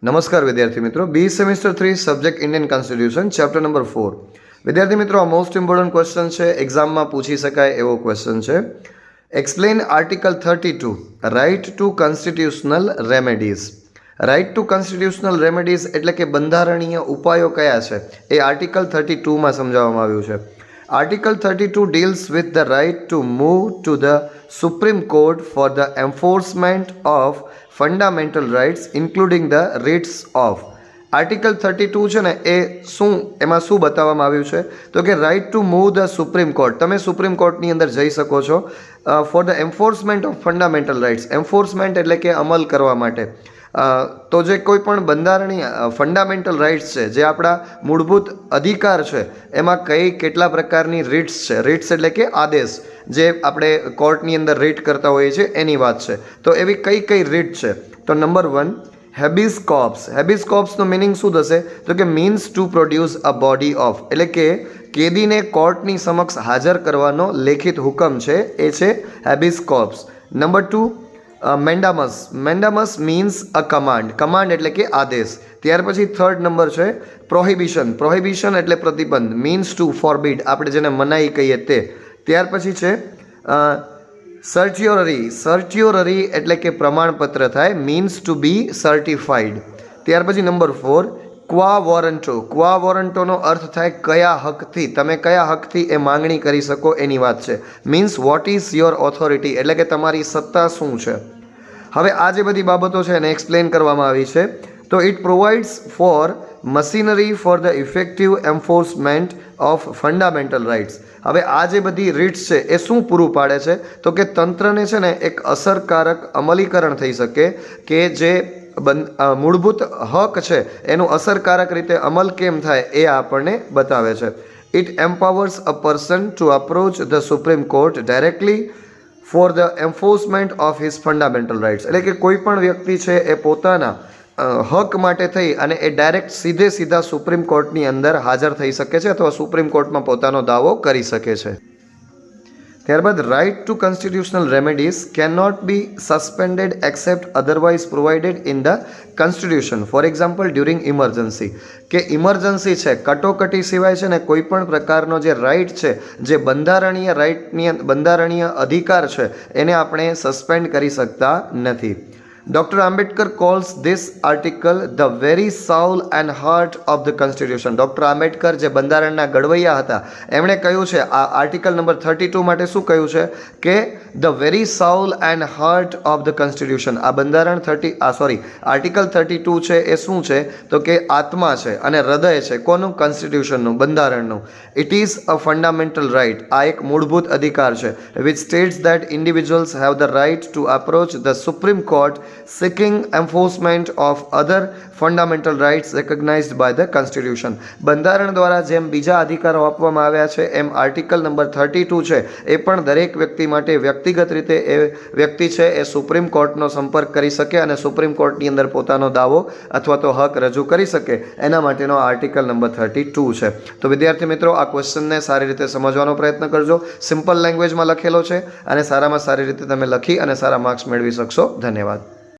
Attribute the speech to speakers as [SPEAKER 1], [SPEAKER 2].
[SPEAKER 1] નમસ્કાર વિદ્યાર્થી મિત્રો, B semester 3 subject Indian constitution chapter number 4. વિદ્યાર્થી મિત્રો, આ મોસ્ટ ઇમ્પોર્ટન્ટ ક્વેશ્ચન છે, એક્ઝામમાં પૂછી શકાય એવો ક્વેશ્ચન છે. Explain article 32 right to constitutional remedies. Right to constitutional remedies એટલે કે બંધારણીય ઉપાયો કયા છે એ આર્ટિકલ 32માં સમજાવવામાં આવ્યું છે. Article 32 deals with the right to move to the Supreme Court for the enforcement of fundamental rights including the writs of. Article 32 છે ને એ એમાં શું બતાવવામાં આવ્યું છે તો કે right to move the supreme Court, તમે સુપ્રીમ કોર્ટની અંદર જઈ શકો છો for the enforcement of fundamental rights. Enforcement એટલે કે અમલ કરવા માટે. તો જે કોઈ પણ બંધારણીય ફંડામેન્ટલ રાઇટ્સ છે, જે આપણા મૂળભૂત અધિકાર છે, એમાં કેટલા પ્રકારની રીટ્સ છે. રીટ્સ એટલે કે આદેશ, જે આપણે કોર્ટની અંદર રીટ કરતા હોઈએ છીએ એની વાત છે. તો એવી કઈ રીટ છે? તો નંબર 1 હેબિસ કોર્પ્સ. હેબિસ કોર્પ્સનો મિનિંગ શું થશે તો કે means to produce a body of, એટલે કે કેદીને કોર્ટની સમક્ષ હાજર કરવાનો લેખિત હુકમ છે, એ છે હેબિસ corps. Number 2 મેન્ડામસ. મેન્ડામસ means uh command. Command એટલે કે આદેશ. ત્યાર પછી થર્ડ નંબર છે પ્રોહિબિશન. પ્રોહિબિશન એટલે પ્રતિબંધ, મીન્સ ટુ ફોરબીડ, આપણે જેને મનાઈ કહીએ તે. ત્યાર પછી છે સર્ટ્યોરરી. સર્ટ્યોરરી એટલે કે પ્રમાણપત્ર થાય, મીન્સ ટુ બી સર્ટિફાઈડ. ત્યાર પછી નંબર 4 ક્વા વોરંટો. ક્વા વોરંટોનો અર્થ થાય કયા હકથી, તમે કયા હકથી એ માંગણી કરી શકો એની વાત છે. Means what is your authority, એટલે કે તમારી સત્તા શું છે. હવે આ જે બધી બાબતો છે એને એક્સપ્લેન કરવામાં આવી છે. તો it provides for machinery for the effective enforcement of fundamental rights. હવે આ જે બધી રીટ્સ છે એ શું પૂરું પાડે છે તો કે તંત્રને છે ને એક અસરકારક અમલીકરણ થઈ શકે, કે જે મૂળભૂત હક છે એનું અસરકારક રીતે અમલ કેમ થાય એ આપણને બતાવે છે. It empowers a person to approach the supreme court directly for the enforcement of his fundamental rights. એટલે કે કોઈ પણ વ્યક્તિ છે એ પોતાના હક માટે થઈ અને એ ડાયરેક્ટ સીધા સુપ્રીમ કોર્ટની અંદર હાજર થઈ શકે છે અથવા સુપ્રીમ કોર્ટમાં પોતાનો દાવો કરી શકે છે. ત્યારબાદ right to constitutional remedies cannot be suspended except otherwise provided in the constitution. For example during emergency, કે ઇમરજન્સી છે, કટોકટી સિવાય છે ને કોઈ પણ પ્રકારનો જે રાઇટ છે, જે બંધારણીય રાઇટની બંધારણીય અધિકાર છે, એને આપણે સસ્પેન્ડ કરી શકતા નથી. Doctor Ambedkar calls this article the very soul and heart of the constitution. Doctor Ambedkar જે બંધારણના ઘડવૈયા હતા, એમણે કહ્યું છે આ આર્ટિકલ નંબર 32 માટે શું કહ્યું છે કે the very soul and heart of the constitution. આ બંધારણ આર્ટિકલ 32 છે એ શું છે તો કે આત્મા છે અને હૃદય છે. કોનું? કોન્સ્ટિટ્યુશનનું, બંધારણનું. It is a fundamental right. આ એક મૂળભૂત અધિકાર છે which states that individuals have the right to approach the supreme court seeking enforcement of other fundamental rights recognized by the constitution. બંધારણ દ્વારા જેમ બીજા અધિકારો આપવામાં આવ્યા છે, એમ આર્ટિકલ નંબર 32 છે એ પણ દરેક વ્યક્તિ માટે વ્યક્તિગત રીતે એ વ્યક્તિ છે એ સુપ્રીમ કોર્ટનો સંપર્ક કરી શકે અને સુપ્રીમ કોર્ટની અંદર પોતાનો દાવો અથવા તો હક રજૂ કરી શકે, એના માટેનો આર્ટિકલ નંબર 32 છે. તો વિદ્યાર્થી મિત્રો, આ ક્વેશ્ચનને સારી રીતે સમજવાનો પ્રયત્ન કરજો. સિમ્પલ લેંગ્વેજમાં લખેલો છે અને સારામાં સારી રીતે તમે લખી અને સારા માર્ક્સ મેળવી શકશો. ધન્યવાદ.